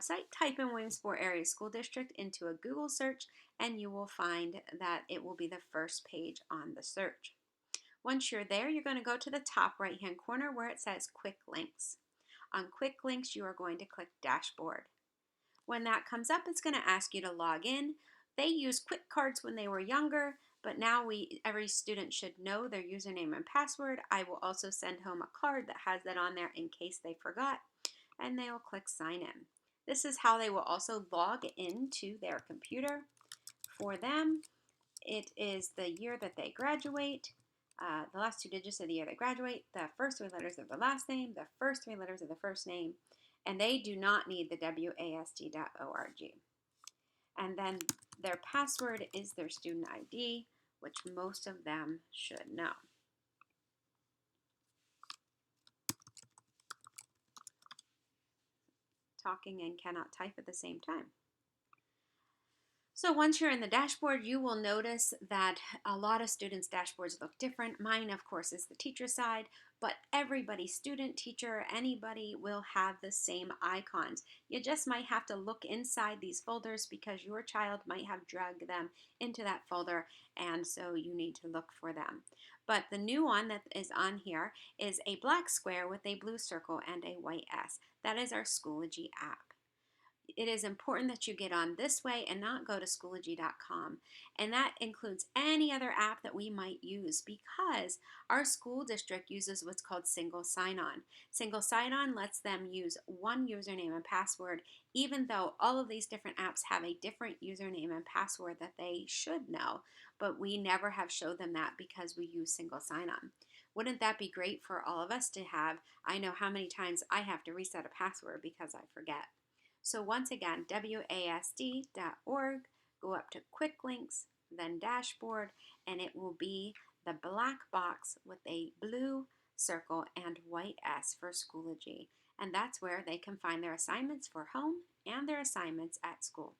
website, type in Williamsport Area School District into a Google search, and you will find that it will be the first page on the search. Once you're there, you're going to go to the top right-hand corner where it says Quick Links. On Quick Links, you are going to click Dashboard. When that comes up, it's going to ask you to log in. They used quick cards when they were younger, but now every student should know their username and password. I will also send home a card that has that on there in case they forgot, and they will click Sign In. This is how they will also log into their computer. For them, it is the year that they graduate, the last 2 digits of the year they graduate, the first 3 letters of the last name, the first 3 letters of the first name, and they do not need the WASD.org. And then their password is their student ID, which most of them should know. Talking and cannot type at the same time. So once you're in the dashboard, you will notice that a lot of students' dashboards look different. Mine, of course, is the teacher side, but everybody, student, teacher, anybody will have the same icons. You just might have to look inside these folders because your child might have dragged them into that folder, and so you need to look for them. But the new one that is on here is a black square with a blue circle and a white S. That is our Schoology app. It is important that you get on this way and not go to Schoology.com. And that includes any other app that we might use because our school district uses what's called single sign-on. Single sign-on lets them use one username and password, even though all of these different apps have a different username and password that they should know. But we never have showed them that because we use single sign-on. Wouldn't that be great for all of us to have? I know how many times I have to reset a password because I forget. So once again, WASD.org, go up to Quick Links, then Dashboard, and it will be the black box with a blue circle and white S for Schoology. And that's where they can find their assignments for home and their assignments at school.